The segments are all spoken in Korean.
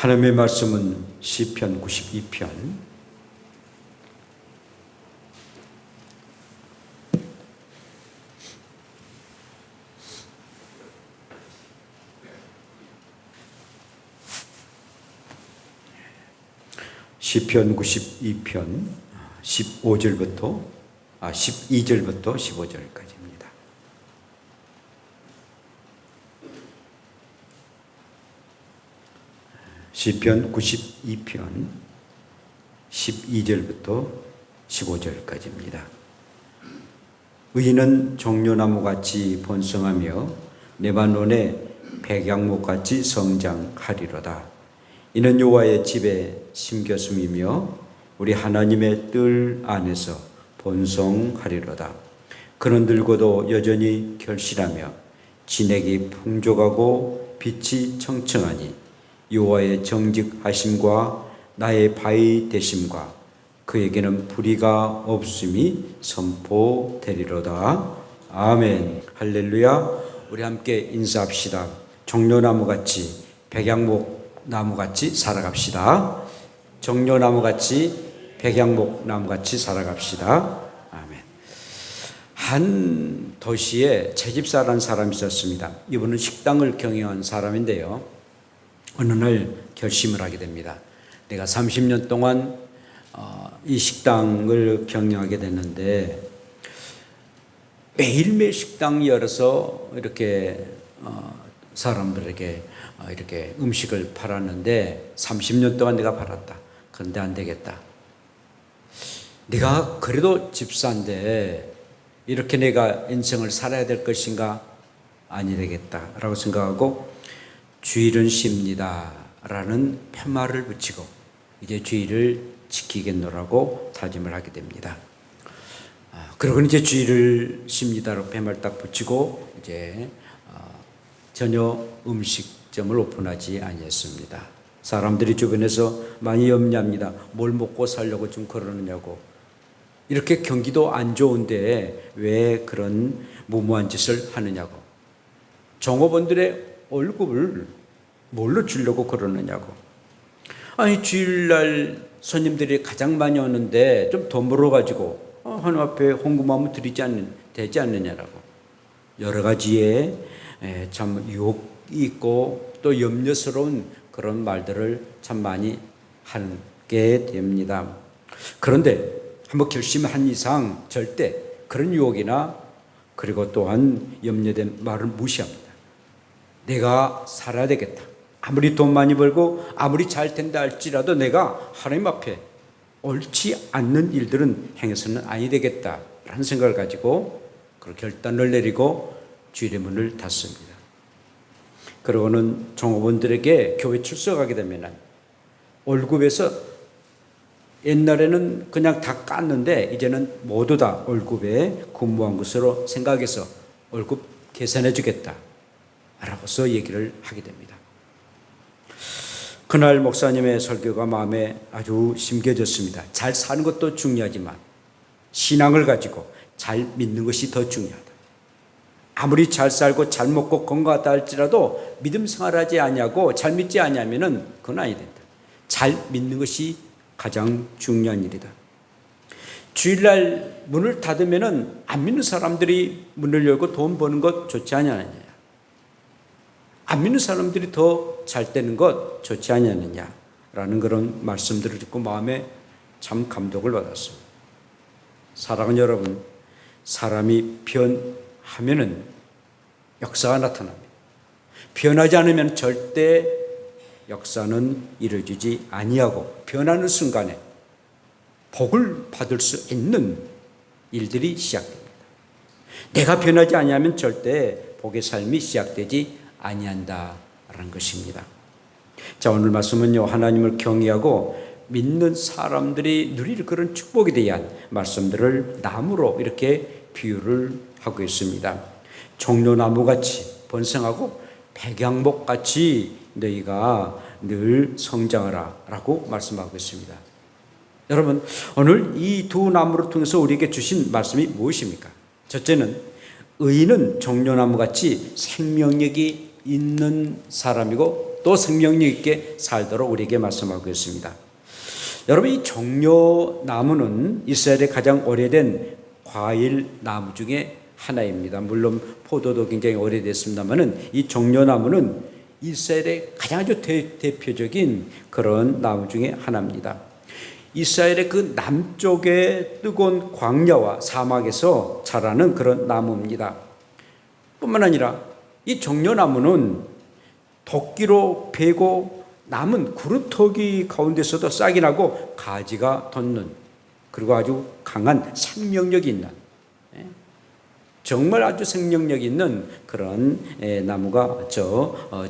하나님의 말씀은 시편 92편 시편 92편 12절부터 15절까지입니다. 시편 92편 12절부터 15절까지입니다. 의인은 종려나무같이 번성하며 레바논의 백향목같이 성장하리로다. 이는 여호와의 집에 심겼음이며 우리 하나님의 뜰 안에서 번성하리로다. 그는 늙어도 여전히 결실하며 진액이 풍족하고 빛이 청청하니 여호와의 정직하심과 나의 바위 되심과 그에게는 불의가 없음이 선포되리로다. 아멘. 할렐루야. 우리 함께 인사합시다. 종려나무같이 백향목나무같이 살아갑시다. 종려나무같이 백향목나무같이 살아갑시다. 아멘. 한 도시에 채집사라는 사람이 있었습니다. 이분은 식당을 경영한 사람인데요. 어느 날 결심을 하게 됩니다. 내가 30년 동안 이 식당을 경영하게 됐는데 매일매일 식당 열어서 이렇게 사람들에게 이렇게 음식을 팔았는데 30년 동안 내가 팔았다. 그런데 안 되겠다. 내가 그래도 집사인데 이렇게 내가 인생을 살아야 될 것인가? 아니 되겠다라고 생각하고 주일은 쉽니다 라는 편말을 붙이고 이제 주일을 지키겠노라고 다짐을 하게 됩니다. 그러고 이제 주일을 쉽니다라고 편말 딱 붙이고 이제 전혀 음식점을 오픈하지 아니했습니다. 사람들이 주변에서 많이 염려합니다. 뭘 먹고 살려고 좀 그러느냐고. 이렇게 경기도 안 좋은데 왜 그런 무모한 짓을 하느냐고. 종업원들의 월급을 뭘로 주려고 그러느냐고. 아니 주일날 손님들이 가장 많이 오는데 좀 더 벌어가지고 하나님 앞에 헌금하면 되지 않느냐라고. 여러 가지의 참 유혹이 있고 또 염려스러운 그런 말들을 참 많이 하게 됩니다. 그런데 한번 결심한 이상 절대 그런 유혹이나 그리고 또한 염려된 말을 무시합니다. 내가 살아야 되겠다. 아무리 돈 많이 벌고 아무리 잘 된다 할지라도 내가 하나님 앞에 옳지 않는 일들은 행해서는 아니 되겠다라는 생각을 가지고 그 결단을 내리고 주일의 문을 닫습니다. 그러고는 종업원들에게 교회 출석하게 되면 월급에서 옛날에는 그냥 다 깠는데 이제는 모두 다 월급에 근무한 것으로 생각해서 월급 계산해 주겠다 라고서 얘기를 하게 됩니다. 그날 목사님의 설교가 마음에 아주 심겨졌습니다. 잘 사는 것도 중요하지만 신앙을 가지고 잘 믿는 것이 더 중요하다. 아무리 잘 살고 잘 먹고 건강하다 할지라도 믿음 생활하지 아니하고 잘 믿지 아니하면은 그건 아니 된다. 잘 믿는 것이 가장 중요한 일이다. 주일날 문을 닫으면은 안 믿는 사람들이 문을 열고 돈 버는 것 좋지 않느냐. 안 믿는 사람들이 더 잘 되는 것 좋지 않느냐라는 그런 말씀들을 듣고 마음에 참 감동을 받았습니다. 사랑하는 여러분, 사람이 변하면은 역사가 나타납니다. 변하지 않으면 절대 역사는 이루어지지 아니하고 변하는 순간에 복을 받을 수 있는 일들이 시작됩니다. 내가 변하지 아니하면 절대 복의 삶이 시작되지 아니한다라는 것입니다. 자, 오늘 말씀은요, 하나님을 경외하고 믿는 사람들이 누릴 그런 축복에 대한 말씀들을 나무로 이렇게 비유를 하고 있습니다. 종려나무같이 번성하고 백향목같이 너희가 늘 성장하라 라고 말씀하고 있습니다. 여러분, 오늘 이 두 나무를 통해서 우리에게 주신 말씀이 무엇입니까? 첫째는 의인은 종려나무같이 생명력이 있는 사람이고 또 생명력 있게 살도록 우리에게 말씀하고 있습니다. 여러분, 이 종려나무는 이스라엘의 가장 오래된 과일 나무 중에 하나입니다. 물론 포도도 굉장히 오래됐습니다만은 이 종려나무는 이스라엘의 가장 아주 대표적인 그런 나무 중에 하나입니다. 이스라엘의 그 남쪽의 뜨거운 광야와 사막에서 자라는 그런 나무입니다. 뿐만 아니라 이 종려나무는 도끼로 베고 남은 구루터기 가운데서도 싹이 나고 가지가 돋는, 그리고 아주 강한 생명력이 있는, 정말 아주 생명력 있는 그런 나무가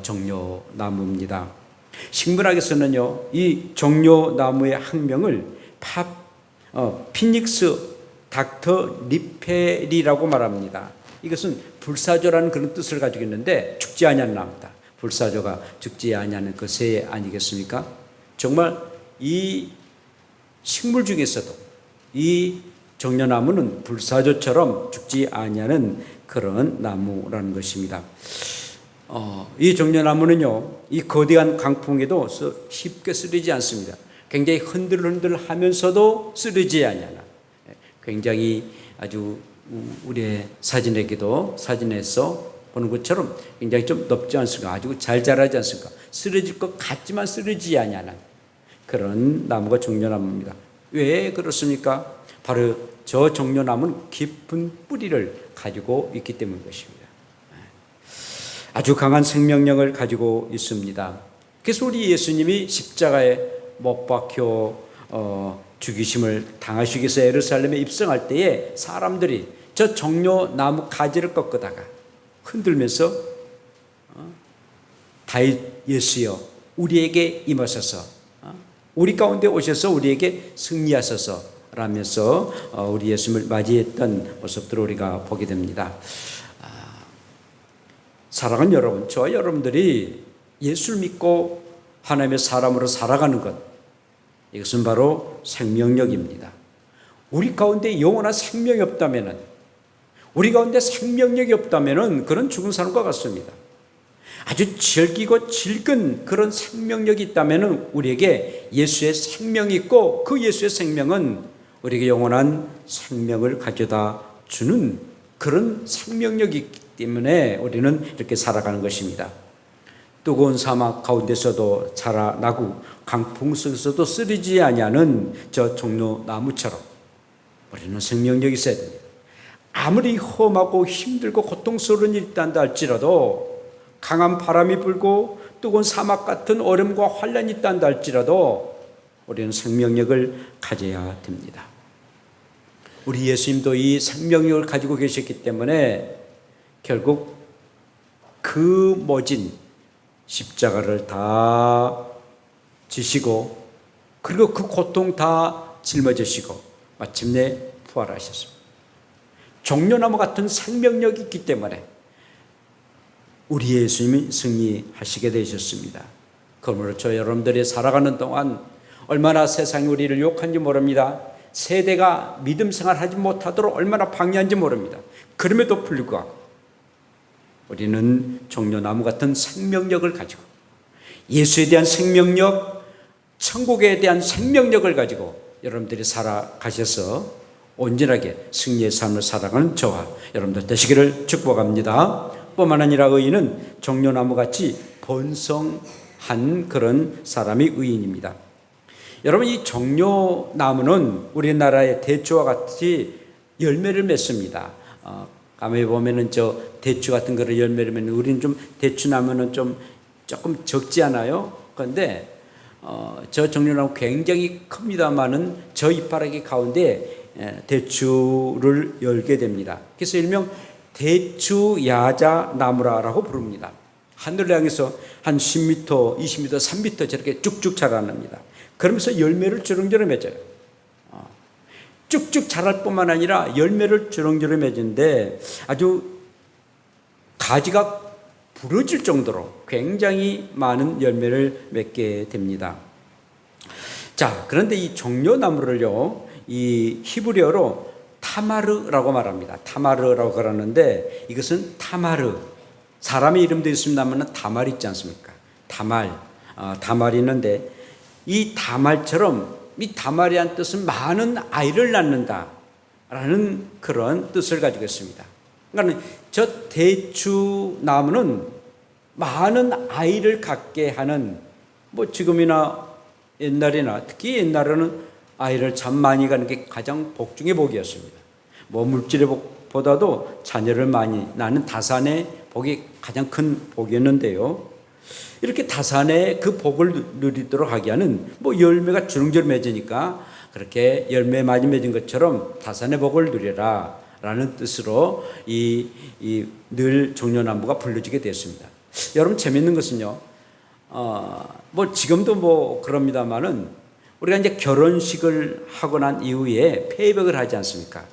종려나무입니다. 식물학에서는요, 이 종려나무의 학명을 피닉스 닥터 리페리라고 말합니다. 이것은 불사조라는 그런 뜻을 가지고 있는데 죽지 아니하는 나무다. 불사조가 죽지 아니하는 그 새 아니겠습니까? 정말 이 식물 중에서도 이 종려나무는 불사조처럼 죽지 아니하는 그런 나무라는 것입니다. 이 종려나무는요, 이 거대한 강풍에도 쉽게 쓰러지지 않습니다. 굉장히 흔들흔들하면서도 쓰러지지 아니하는, 굉장히 아주 우리의 사진에서 보는 것처럼 굉장히 좀 높지 않습니까? 아주 잘 자라지 않습니까? 쓰러질 것 같지만 쓰러지지 아니하는 그런 나무가 종려나무입니다. 왜 그렇습니까? 바로 저 종려나무는 깊은 뿌리를 가지고 있기 때문인 것입니다. 아주 강한 생명력을 가지고 있습니다. 그래서 우리 예수님이 십자가에 못 박혀 죽이심을 당하시기 위해서 예루살렘에 입성할 때에 사람들이 저 종려나무 가지를 꺾다가 흔들면서 다윗 예수여 우리에게 임하소서, 우리 가운데 오셔서 우리에게 승리하소서 라면서 우리 예수님을 맞이했던 모습들을 우리가 보게 됩니다. 사랑하는 여러분, 저와 여러분들이 예수를 믿고 하나님의 사람으로 살아가는 것, 이것은 바로 생명력입니다. 우리 가운데 영원한 생명이 없다면은, 우리 가운데 생명력이 없다면은 그런 죽은 사람과 같습니다. 아주 질기고 질근 그런 생명력이 있다면은 우리에게 예수의 생명이 있고, 그 예수의 생명은 우리에게 영원한 생명을 가져다 주는 그런 생명력이 있기 때문에 우리는 이렇게 살아가는 것입니다. 뜨거운 사막 가운데서도 자라나고 강풍 속에서도 쓰러지지 아니하는 저 종려나무처럼 우리는 생명력이 있어야 됩니다. 아무리 험하고 힘들고 고통스러운 일이 있다 할지라도, 강한 바람이 불고 뜨거운 사막 같은 얼음과 환란이 있다 할지라도 우리는 생명력을 가져야 됩니다. 우리 예수님도 이 생명력을 가지고 계셨기 때문에 결국 그 모진 십자가를 다 지시고, 그리고 그 고통 다 짊어지시고 마침내 부활하셨습니다. 종려나무 같은 생명력이 있기 때문에 우리 예수님이 승리하시게 되셨습니다. 그러므로 저 여러분들이 살아가는 동안 얼마나 세상이 우리를 욕한지 모릅니다. 세대가 믿음 생활하지 못하도록 얼마나 방해한지 모릅니다. 그럼에도 불구하고 우리는 종려나무 같은 생명력을 가지고, 예수에 대한 생명력, 천국에 대한 생명력을 가지고 여러분들이 살아가셔서 온전하게 승리의 삶을 살아가는 저와 여러분들 되시기를 축복합니다. 뿐만 아니라 의인은 종려나무같이 번성한 그런 사람이 의인입니다. 여러분, 이 종려나무는 우리나라의 대추와 같이 열매를 맺습니다. 감에 보면은 저 대추 같은 거를 열매를 맺는, 우리는 좀 대추나무는 좀 조금 적지 않아요? 그런데 저 종려나무 굉장히 큽니다만은 저 이파라기 가운데 대추를 열게 됩니다. 그래서 일명 대추야자나무라고 부릅니다. 하늘을 향해서 한 10m, 20m, 3m 저렇게 쭉쭉 자라납니다. 그러면서 열매를 주렁주렁 맺어요. 쭉쭉 자랄 뿐만 아니라 열매를 주렁주렁 맺는데 아주 가지가 부러질 정도로 굉장히 많은 열매를 맺게 됩니다. 자, 그런데 이 종려나무를요, 이 히브리어로 타마르라고 말합니다. 타마르라고 그러는데 이것은 타마르, 사람의 이름도 있습니다만 다말 있지 않습니까? 다말이 있는데 이 다말처럼 이 다말이란 뜻은 많은 아이를 낳는다라는 그런 뜻을 가지고 있습니다. 그러니까 저 대추나무는 많은 아이를 갖게 하는 뭐 지금이나 옛날이나 특히 옛날에는 아이를 참 많이 갖는 게 가장 복 중의 복이었습니다. 뭐 물질의 복보다도 자녀를 많이 낳는 다산의 복이 가장 큰 복이었는데요. 이렇게 다산의 그 복을 누리도록 하게 하는 뭐 열매가 주렁주렁 맺으니까 그렇게 열매 많이 맺은 것처럼 다산의 복을 누려라 라는 뜻으로 늘 종려나무가 불려지게 되었습니다. 여러분 재밌는 것은요, 뭐 지금도 뭐 그럽니다만은 우리가 이제 결혼식을 하고 난 이후에 폐백을 하지 않습니까?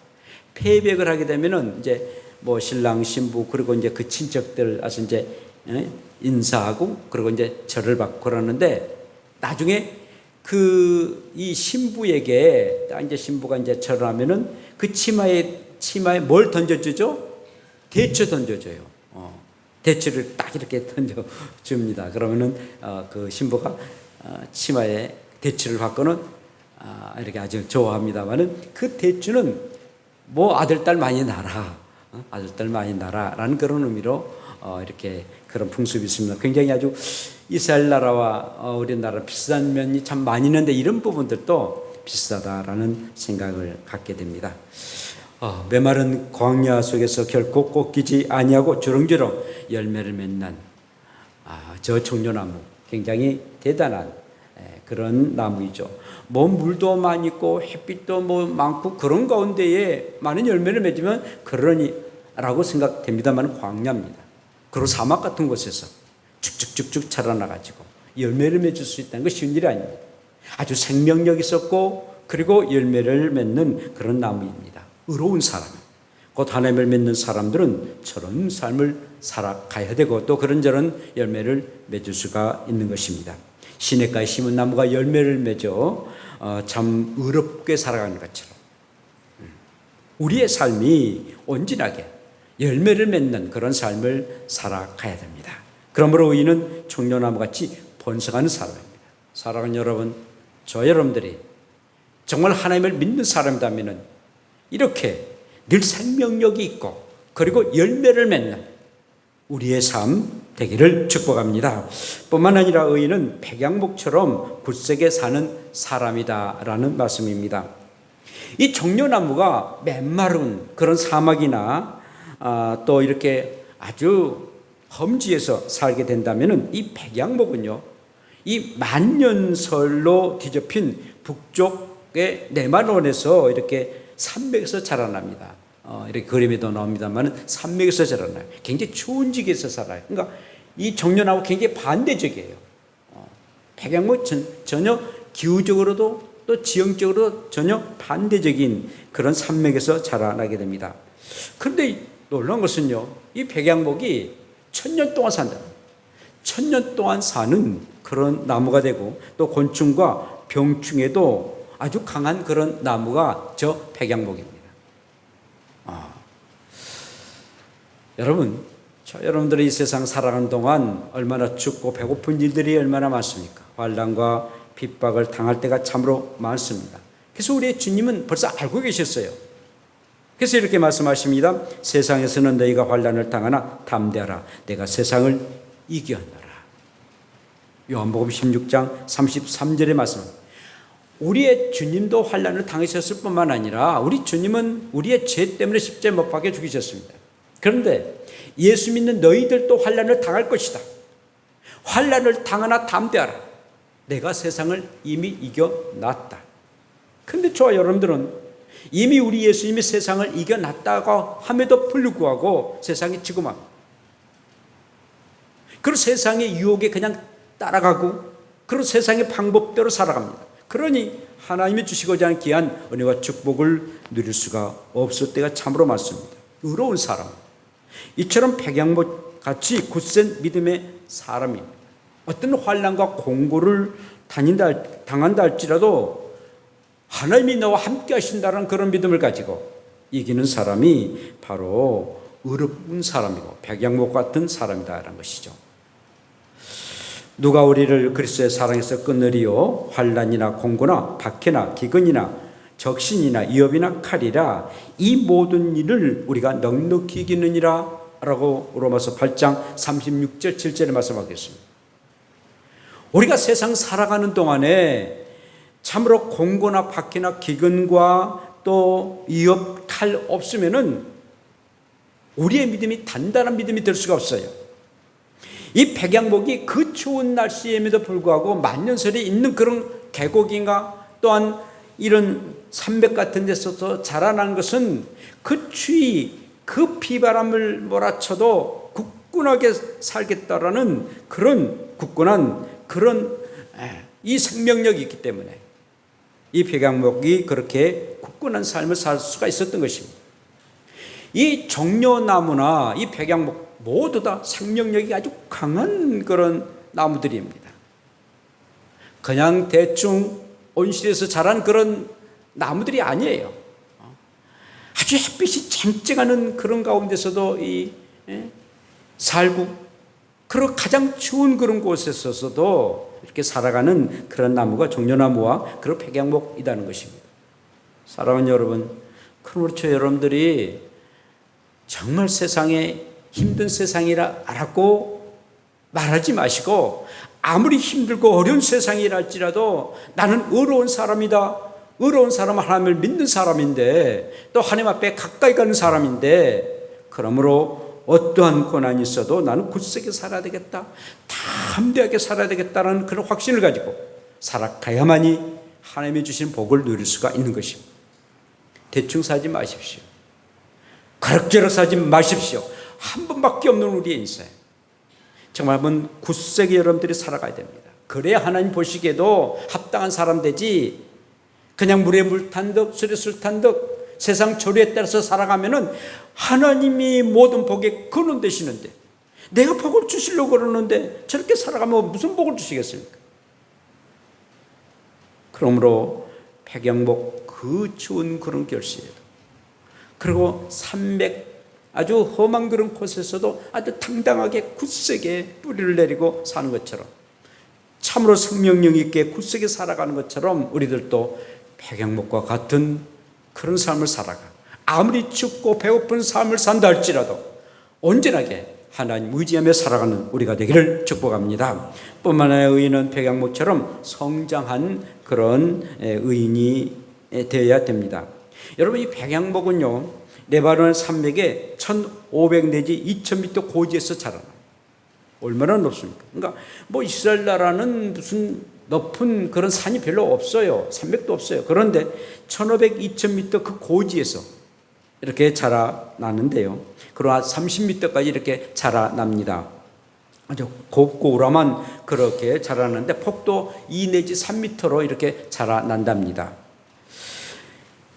폐백을 하게 되면은 이제 뭐 신랑 신부 그리고 이제 그 친척들 와서 이제 인사하고 그리고 이제 절을 받고 그러는데 나중에 이 신부에게 이제 신부가 이제 절을 하면은 그 치마에 뭘 던져주죠? 대추 던져줘요. 대추를 딱 이렇게 던져줍니다. 그러면은 그 신부가 치마에 대추를 받고는 이렇게 아주 좋아합니다만은 그 대추는 뭐 아들딸 많이 낳아라, 아들딸 많이 낳아라라는 그런 의미로 이렇게 그런 풍습이 있습니다. 굉장히 아주 이스라엘 나라와 우리나라 비슷한 면이 참 많이 있는데 이런 부분들도 비슷하다라는 생각을 갖게 됩니다. 메마른 광야 속에서 결코 꺾이지 아니하고 주렁주렁 열매를 맺는 저 종려나무, 굉장히 대단한 그런 나무이죠. 뭐 물도 많이 있고 햇빛도 뭐 많고 그런 가운데에 많은 열매를 맺으면 그러니라고 생각됩니다만 광야입니다. 그리고 사막 같은 곳에서 쭉쭉쭉쭉 자라나가지고 열매를 맺을 수 있다는 건 쉬운 일이 아닙니다. 아주 생명력 있었고 그리고 열매를 맺는 그런 나무입니다. 의로운 사람, 곧 하나님을 믿는 사람들은 저런 삶을 살아가야 되고 또 그런저런 열매를 맺을 수가 있는 것입니다. 시냇가에 심은 나무가 열매를 맺어 참 의롭게 살아가는 것처럼 우리의 삶이 온전하게 열매를 맺는 그런 삶을 살아가야 됩니다. 그러므로 우리는 종려나무같이 번성하는 사람입니다. 사랑하는 여러분, 저 여러분들이 정말 하나님을 믿는 사람이라면 이렇게 늘 생명력이 있고 그리고 열매를 맺는 우리의 삶 되기를 축복합니다. 뿐만 아니라 의인은 백양목처럼 굳세게 사는 사람이다라는 말씀입니다. 이 종려나무가 메마른 그런 사막이나 또 이렇게 아주 험지에서 살게 된다면 이 백양목은요, 이 만년설로 뒤덮인 북쪽의 네마론에서 이렇게 산맥에서 자라납니다. 이렇게 그림에도 나옵니다만 산맥에서 자라나요. 굉장히 추운 지역에서 살아요. 그러니까 이 종려나무 굉장히 반대적이에요. 백양목 전혀 기후적으로도 또 지형적으로 전혀 반대적인 그런 산맥에서 자라나게 됩니다. 그런데 놀라운 것은요, 이 백양목이 1000년 동안 산다. 1000년 동안 사는 그런 나무가 되고 또 곤충과 병충해도 아주 강한 그런 나무가 저 백양목입니다. 여러분, 여러분들이 이 세상 살아가는 동안 얼마나 춥고 배고픈 일들이 얼마나 많습니까? 환난과 핍박을 당할 때가 참으로 많습니다. 그래서 우리의 주님은 벌써 알고 계셨어요. 그래서 이렇게 말씀하십니다. 세상에서는 너희가 환난을 당하나 담대하라. 내가 세상을 이겼노라. 요한복음 16장 33절의 말씀입니다. 우리의 주님도 환난을 당하셨을 뿐만 아니라 우리 주님은 우리의 죄 때문에 십자가에 못 박혀 죽으셨습니다. 그런데 예수 믿는 너희들도 환난을 당할 것이다. 환난을 당하나 담대하라. 내가 세상을 이미 이겨놨다. 그런데 저와 여러분들은 이미 우리 예수님이 세상을 이겨놨다고 함에도 불구하고 세상에 지고맙니다. 그리고 세상의 유혹에 그냥 따라가고 그리고 세상의 방법대로 살아갑니다. 그러니 하나님이 주시고자 하는 귀한 은혜와 축복을 누릴 수가 없을 때가 참으로 많습니다. 의로운 사람, 이처럼 백양목 같이 굳센 믿음의 사람입니다. 어떤 환난과 공고를 당한다 할지라도 하나님이 너와 함께 하신다는 그런 믿음을 가지고 이기는 사람이 바로 의로운 사람이고 백양목 같은 사람이다라는 것이죠. 누가 우리를 그리스도의 사랑에서 끊으리요? 환난이나 공고나 박해나 기근이나 적신이나 위협이나 칼이라 이 모든 일을 우리가 넉넉히 이기느니라 라고 로마서 8장 36절 7절에 말씀하겠습니다. 우리가 세상 살아가는 동안에 참으로 공고나 박해나 기근과 또 위협 칼 없으면은 우리의 믿음이 단단한 믿음이 될 수가 없어요. 이 백양목이 그 추운 날씨에도 불구하고 만년설이 있는 그런 계곡인가 또한 이런 산맥 같은 데서 자라난 것은 그 추위 그 비바람을 몰아쳐도 굳건하게 살겠다라는 그런 굳건한 그런 이 생명력이 있기 때문에 이 백양목이 그렇게 굳건한 삶을 살 수가 있었던 것입니다. 이 종려나무나 이 백양목 모두 다 생명력이 아주 강한 그런 나무들입니다. 그냥 대충 온실에서 자란 그런 나무들이 아니에요. 아주 햇빛이 쨍쨍하는 그런 가운데서도 살고 그리고 가장 추운 그런 곳에서도 이렇게 살아가는 그런 나무가 종려나무와 그런 백양목이라는 것입니다. 사랑하는 여러분, 그렇죠. 여러분들이 정말 세상에 힘든 세상이라 알았고 말하지 마시고 아무리 힘들고 어려운 세상이라 할지라도 나는 의로운 사람이다. 의로운 사람은 하나님을 믿는 사람인데 또 하나님 앞에 가까이 가는 사람인데 그러므로 어떠한 고난이 있어도 나는 굳세게 살아야 되겠다. 담대하게 살아야 되겠다는 그런 확신을 가지고 살아가야만이 하나님이 주신 복을 누릴 수가 있는 것입니다. 대충 살지 마십시오. 그럭저럭 살지 마십시오. 한 번밖에 없는 우리의 인생. 정말 한번 굳세게 여러분들이 살아가야 됩니다. 그래야 하나님 보시기에도 합당한 사람 되지 그냥 물에 물 탄 듯 술에 술 탄 듯 세상 조류에 따라서 살아가면은 하나님이 모든 복에 근원 되시는데 내가 복을 주시려고 그러는데 저렇게 살아가면 무슨 복을 주시겠습니까? 그러므로 백양목 그 추운 그런 결시에도 그리고 산맥 아주 험한 그런 곳에서도 아주 당당하게 굳세게 뿌리를 내리고 사는 것처럼 참으로 생명력 있게 굳세게 살아가는 것처럼 우리들도 백양목과 같은 그런 삶을 살아가 아무리 춥고 배고픈 삶을 산다 할지라도 온전하게 하나님 의지하며 살아가는 우리가 되기를 축복합니다. 뿐만 아니라 의인은 백양목처럼 성장한 그런 의인이 되어야 됩니다. 여러분 이 백양목은요 레바논 산맥에 1500 내지 2000m 고지에서 자라나요. 얼마나 높습니까? 그러니까 뭐 이스라엘 나라는 무슨 높은 그런 산이 별로 없어요. 산맥도 없어요. 그런데 1500, 2000m 그 고지에서 이렇게 자라나는데요. 그러나 30m까지 이렇게 자라납니다. 아주 곱고 우람한 그렇게 자라나는데 폭도 2 내지 3m로 이렇게 자라난답니다.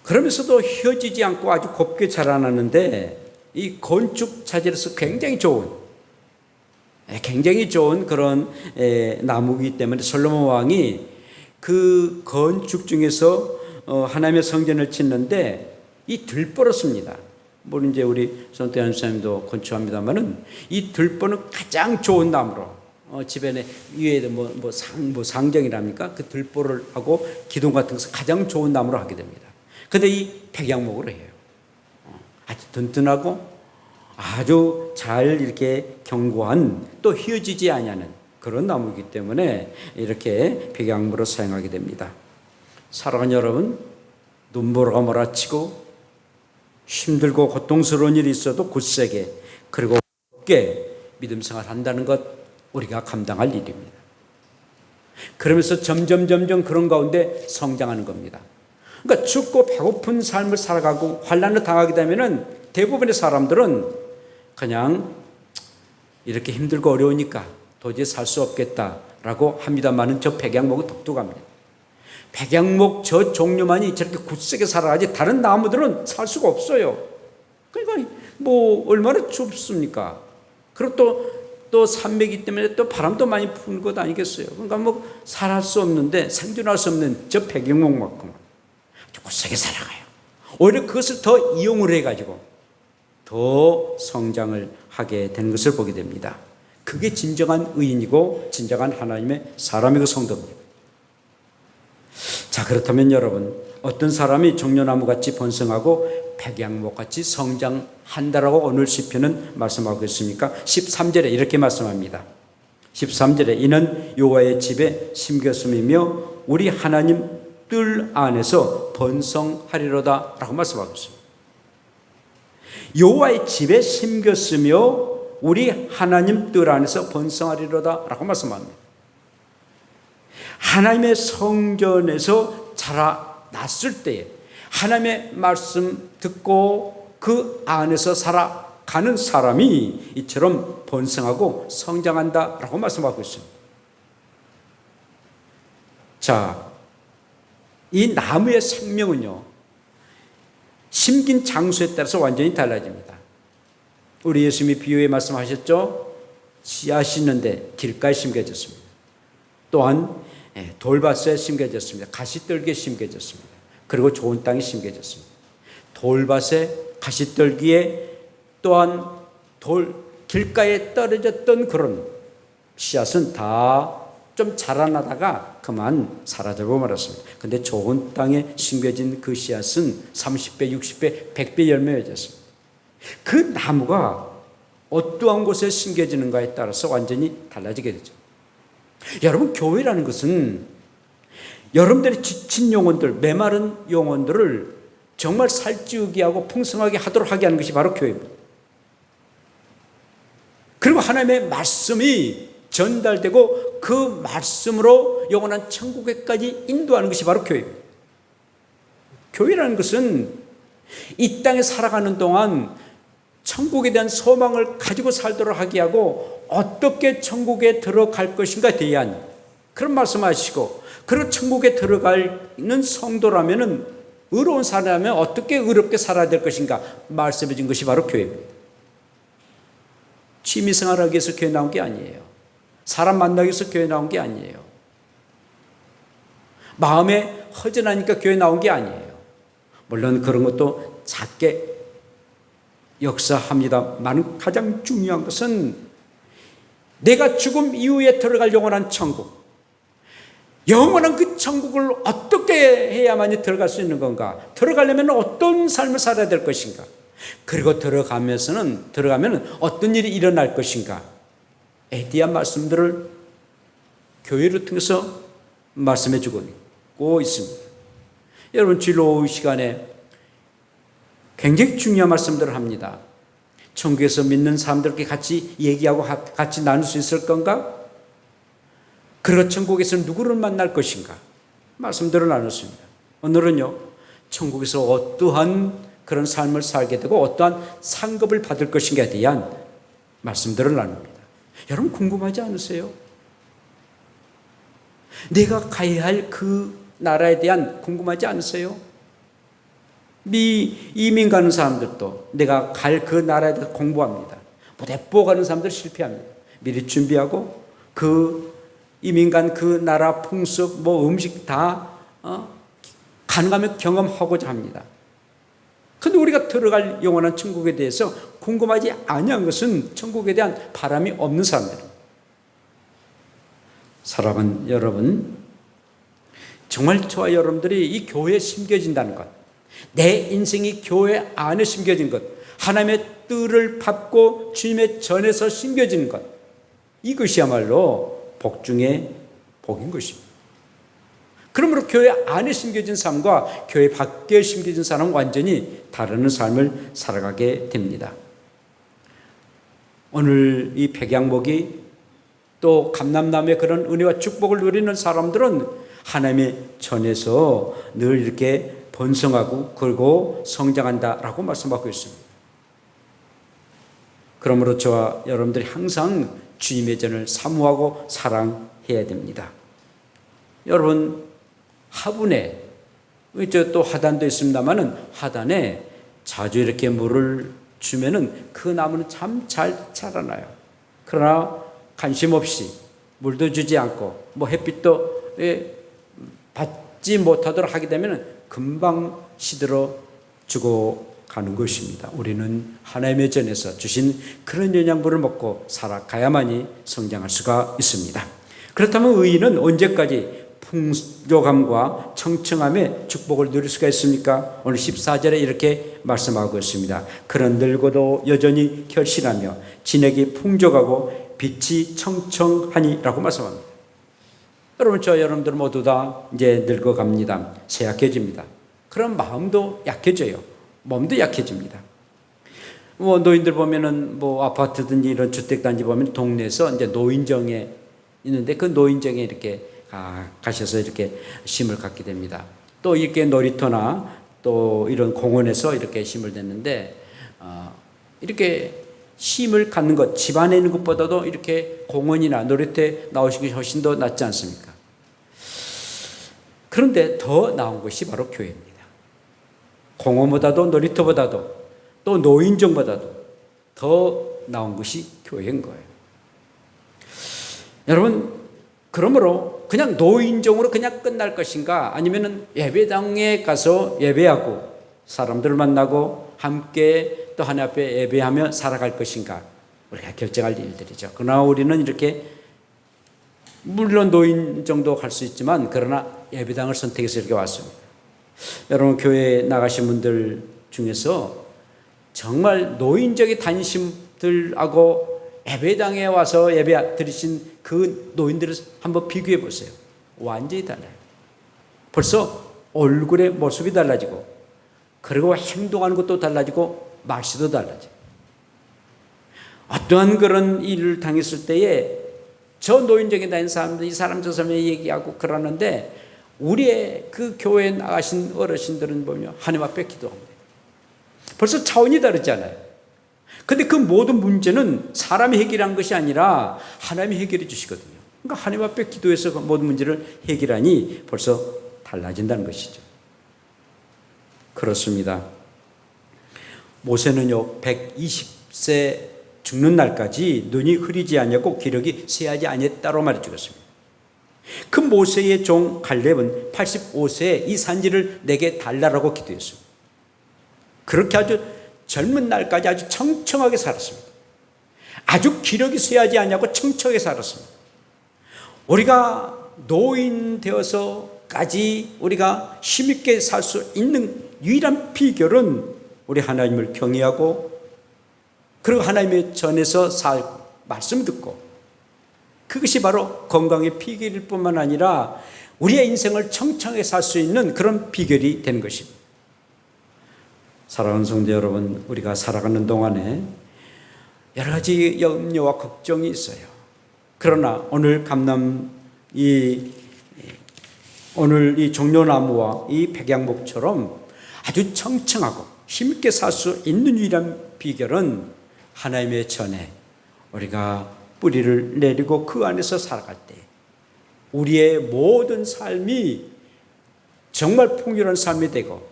그러면서도 휘어지지 않고 아주 곱게 자라나는데 이 건축 자재로서 굉장히 좋은 그런 나무이기 때문에 솔로몬 왕이 그 건축 중에서 하나님의 성전을 짓는데 이 들보를 씁니다. 물론 이제 우리 손태현 선생님도 건축합니다만은 이 들보는 가장 좋은 나무로 집에 위에도 뭐 상정이랍니까? 그 들보를 하고 기둥 같은 것을 가장 좋은 나무로 하게 됩니다. 근데 이 백양목으로 해요. 아주 든든하고 아주 잘 이렇게 견고한 또 휘어지지 아니하는 그런 나무이기 때문에 이렇게 백양목으로 사용하게 됩니다. 사랑하는 여러분, 눈보라가 몰아치고 힘들고 고통스러운 일이 있어도 굳세게 그리고 굳게 믿음 생활 한다는 것 우리가 감당할 일입니다. 그러면서 점점 그런 가운데 성장하는 겁니다. 그러니까 춥고 배고픈 삶을 살아가고 환난을 당하게 되면은 대부분의 사람들은 그냥 이렇게 힘들고 어려우니까 도저히 살 수 없겠다라고 합니다만은 저 백양목은 독특합니다. 백양목 저 종류만이 저렇게 굳세게 살아가지 다른 나무들은 살 수가 없어요. 그러니까 뭐 얼마나 춥습니까? 그리고 또 산맥이기 때문에 또 바람도 많이 부는 것 아니겠어요? 그러니까 뭐 살할 수 없는데 생존할 수 없는 저 백양목만큼은 굳세게 살아가요. 오히려 그것을 더 이용을 해가지고 더 성장을 하게 되는 것을 보게 됩니다. 그게 진정한 의인이고 진정한 하나님의 사람이고 성도입니다. 자, 그렇다면 여러분, 어떤 사람이 종려나무같이 번성하고 백양목같이 성장한다라고 오늘 시편은 말씀하고 있습니까? 13절에 이렇게 말씀합니다. 13절에 이는 여호와의 집에 심겼음이며 우리 하나님 뜰 안에서 번성하리로다 라고 말씀하고 있습니다. 여호와의 집에 심겼으며 우리 하나님 뜰 안에서 번성하리로다 라고 말씀합니다. 하나님의 성전에서 자라났을 때에 하나님의 말씀 듣고 그 안에서 살아가는 사람이 이처럼 번성하고 성장한다라고 말씀하고 있습니다. 자, 이 나무의 생명은요, 심긴 장소에 따라서 완전히 달라집니다. 우리 예수님이 비유에 말씀하셨죠. 씨앗이 있는데 길가에 심겨졌습니다. 또한 돌밭에 심겨졌습니다. 가시떨기에 심겨졌습니다. 그리고 좋은 땅에 심겨졌습니다. 돌밭에 가시떨기에 또한 길가에 떨어졌던 그런 씨앗은 다 좀 자라나다가 그만 사라져버리고 말았습니다. 그런데 좋은 땅에 심겨진 그 씨앗은 30배, 60배, 100배 열매를 맺었습니다. 그 나무가 어떠한 곳에 심겨지는가에 따라서 완전히 달라지게 되죠. 여러분, 교회라는 것은 여러분들의 지친 영혼들, 메마른 영혼들을 정말 살찌우게 하고 풍성하게 하도록 하게 하는 것이 바로 교회입니다. 그리고 하나님의 말씀이 전달되고 그 말씀으로 영원한 천국에까지 인도하는 것이 바로 교회입니다. 교회라는 것은 이 땅에 살아가는 동안 천국에 대한 소망을 가지고 살도록 하게 하고 어떻게 천국에 들어갈 것인가에 대한 그런 말씀하시고, 그리고 천국에 들어가는 성도라면, 의로운 사람이라면 어떻게 의롭게 살아야 될 것인가 말씀해 준 것이 바로 교회입니다. 취미생활을 하기 위해서 교회 나온 게 아니에요. 사람 만나기 위해서 교회 나온 게 아니에요. 마음에 허전하니까 교회 나온 게 아니에요. 물론 그런 것도 작게 역사합니다만 가장 중요한 것은 내가 죽음 이후에 들어갈 영원한 천국, 영원한 그 천국을 어떻게 해야만이 들어갈 수 있는 건가, 들어가려면 어떤 삶을 살아야 될 것인가, 그리고 들어가면 어떤 일이 일어날 것인가 에 대한 말씀들을 교회를 통해서 말씀해 주고 있습니다. 여러분, 진로 시간에 굉장히 중요한 말씀들을 합니다. 천국에서 믿는 사람들께 같이 얘기하고 같이 나눌 수 있을 건가? 그리고 천국에서 누구를 만날 것인가? 말씀들을 나눴습니다. 오늘은요, 천국에서 어떠한 그런 삶을 살게 되고 어떠한 상급을 받을 것인가에 대한 말씀들을 나눕니다. 여러분, 궁금하지 않으세요? 내가 가야 할 그 나라에 대한 궁금하지 않으세요? 이민 가는 사람들도 내가 갈 그 나라에 대해서 공부합니다. 대포 가는 사람들 실패합니다. 미리 준비하고 그 이민 간 그 나라 풍습, 음식 다 가능하면 경험하고자 합니다. 그런데 우리가 들어갈 영원한 천국에 대해서 궁금하지 아니한 것은 천국에 대한 바람이 없는 사람들입니다. 사랑하는 여러분, 정말 저와 여러분들이 이 교회에 심겨진다는 것, 내 인생이 교회 안에 심겨진 것, 하나님의 뜻을 받고 주님의 전에서 심겨지는 것, 이것이야말로 복 중에 복인 것입니다. 그러므로 교회 안에 심겨진 삶과 교회 밖에 심겨진 사람은 완전히 다른 삶을 살아가게 됩니다. 오늘 이 백양목이 또 감람나무의 그런 은혜와 축복을 누리는 사람들은 하나님의 전에서 늘 이렇게 번성하고 그리고 성장한다라고 말씀하고 있습니다. 그러므로 저와 여러분들이 항상 주님의 전을 사모하고 사랑해야 됩니다. 여러분, 화분에 또 하단도 있습니다만은 하단에 자주 이렇게 물을 주면은 그 나무는 참 잘 자라나요. 그러나 관심 없이 물도 주지 않고 햇빛도 받지 못하도록 하게 되면 금방 시들어 죽어 살아가는 것입니다. 우리는 하나님의 전에서 주신 그런 영양분을 먹고 살아가야만이 성장할 수가 있습니다. 그렇다면 의인은 언제까지 풍족함과 청청함의 축복을 누릴 수가 있습니까? 오늘 14절에 이렇게 말씀하고 있습니다. 그는 늙어도 여전히 결실하며 진액이 풍족하고 빛이 청청하니라고 말씀합니다. 여러분, 여러분들 모두 다 이제 늙어갑니다. 쇠약해집니다. 그럼 마음도 약해져요. 몸도 약해집니다. 노인들 보면은 아파트든지 이런 주택단지 보면 동네에서 이제 노인정에 있는데 그 노인정에 이렇게 가셔서 이렇게 심을 갖게 됩니다. 또 이렇게 놀이터나 또 이런 공원에서 이렇게 심을 댔는데 이렇게 심을 갖는 것, 집 안에 있는 것보다도 이렇게 공원이나 놀이터에 나오시기 훨씬 더 낫지 않습니까? 그런데 더 나은 것이 바로 교회입니다. 공원보다도 놀이터보다도 또 노인정보다도 더 나은 것이 교회인 거예요. 여러분, 그러므로 그냥 노인정으로 그냥 끝날 것인가, 아니면은 예배당에 가서 예배하고 사람들을 만나고 함께 또 하나님 앞에 예배하며 살아갈 것인가, 우리가 결정할 일들이죠. 그러나 우리는 이렇게 물론 노인정도 갈 수 있지만 그러나 예배당을 선택해서 이렇게 왔습니다. 여러분, 교회에 나가신 분들 중에서 정말 노인정에 다니신 분들하고 예배당에 와서 예배 드리신 그 노인들을 한번 비교해 보세요. 완전히 달라요. 벌써 얼굴의 모습이 달라지고, 그리고 행동하는 것도 달라지고, 말씨도 달라져요. 어떠한 그런 일을 당했을 때에 저 노인정에 다니는 사람들, 이 사람 저 사람에 얘기하고 그러는데, 우리의 그 교회에 나가신 어르신들은 보면 하나님 앞에 기도합니다. 벌써 차원이 다르잖아요. 근데 그 모든 문제는 사람이 해결한 것이 아니라 하나님이 해결해 주시거든요. 그러니까 하나님 앞에 기도해서 그 모든 문제를 해결하니 벌써 달라진다는 것이죠. 그렇습니다. 모세는요, 120세 죽는 날까지 눈이 흐리지 아니하고 기력이 쇠하지 아니했다고 말해 주었습니다. 그 모세의 종 갈렙은 85세에 이 산지를 내게 달라라고 기도했습니다. 그렇게 아주 젊은 날까지 아주 청청하게 살았습니다. 아주 기력이 쇠하지 아니하고 청청하게 살았습니다. 우리가 노인 되어서까지 우리가 힘있게 살 수 있는 유일한 비결은 우리 하나님을 경외하고, 그리고 하나님의 전에서 말씀 듣고, 그것이 바로 건강의 비결일 뿐만 아니라 우리의 인생을 청청하게 살 수 있는 그런 비결이 되는 것입니다. 사랑하는 성도 여러분, 우리가 살아가는 동안에 여러 가지 염려와 걱정이 있어요. 그러나 오늘 오늘 이 종려나무와 이 백양목처럼 아주 청청하고 힘있게 살 수 있는 유일한 비결은 하나님의 전에 우리가 뿌리를 내리고 그 안에서 살아갈 때 우리의 모든 삶이 정말 풍요로운 삶이 되고,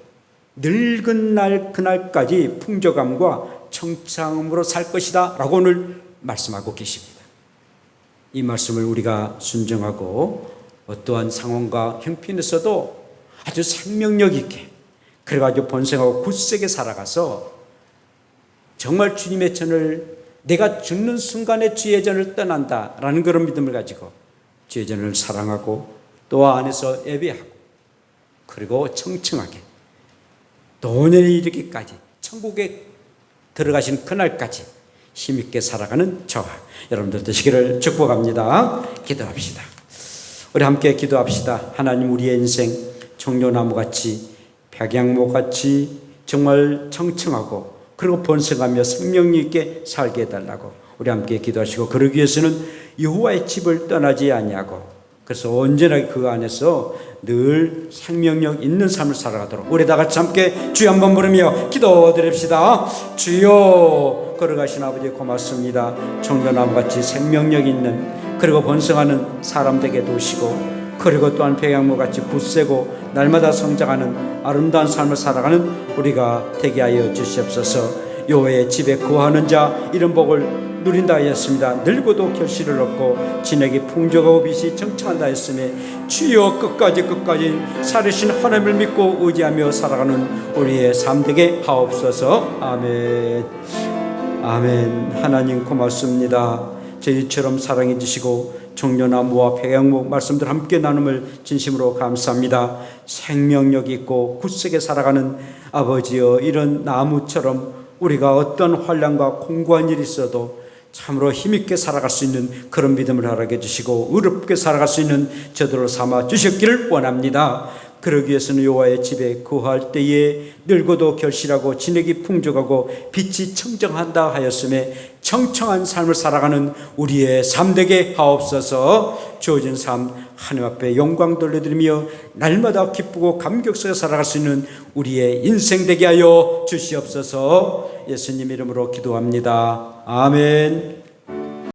늙은 날 그날까지 풍족함과 청창함으로 살 것이다 라고 오늘 말씀하고 계십니다. 이 말씀을 우리가 순종하고 어떠한 상황과 형편에서도 아주 생명력 있게, 그래가지고 번성하고 굳세게 살아가서 정말 주님의 전을, 내가 죽는 순간에 주의 전을 떠난다라는 그런 믿음을 가지고 주의 전을 사랑하고 또 안에서 예배하고, 그리고 청청하게 노년에 이르기까지 천국에 들어가신 그날까지 힘있게 살아가는 저와 여러분들 되시기를 축복합니다. 기도합시다. 우리 함께 기도합시다. 하나님, 우리의 인생 종려나무같이 백양목같이 정말 청청하고 그리고 번성하며 생명력 있게 살게 해달라고 우리 함께 기도하시고, 그러기 위해서는 여호와의 집을 떠나지 아니하고, 그래서 언제나 그 안에서 늘 생명력 있는 삶을 살아가도록 우리 다 같이 함께 주여 한번 부르며 기도드립시다. 주여, 걸어가신 아버지 고맙습니다. 종려나무같이 생명력 있는 그리고 번성하는 사람 되게 도우시고, 그리고 또한 백양목같이 굳세고 날마다 성장하는 아름다운 삶을 살아가는 우리가 되게 하여 주시옵소서. 여호와의 집에 거하는 자 이런 복을 누린다 하였습니다. 늙어도 결실을 얻고 진에게 풍족하고 빛이 정창한다 하였으며 주여 끝까지 살으신 하나님을 믿고 의지하며 살아가는 우리의 삶 되게 하옵소서. 아멘. 아멘. 하나님 고맙습니다. 저희처럼 사랑해 주시고 종려나무와 백향목 말씀들 함께 나눔을 진심으로 감사합니다. 생명력 있고 굳세게 살아가는 아버지여, 이런 나무처럼 우리가 어떤 환난과 공고한 일이 있어도 참으로 힘있게 살아갈 수 있는 그런 믿음을 허락해 주시고 의롭게 살아갈 수 있는 저들을 삼아 주셨기를 원합니다. 그러기 위해서는 여호와의 집에 거할 때에 늙어도 결실하고 진액이 풍족하고 빛이 청정한다 하였음에 청청한 삶을 살아가는 우리의 삶 되게 하옵소서. 주어진 삶 하나님 앞에 영광 돌려드리며 날마다 기쁘고 감격스럽게 살아갈 수 있는 우리의 인생 되게 하여 주시옵소서. 예수님 이름으로 기도합니다. 아멘.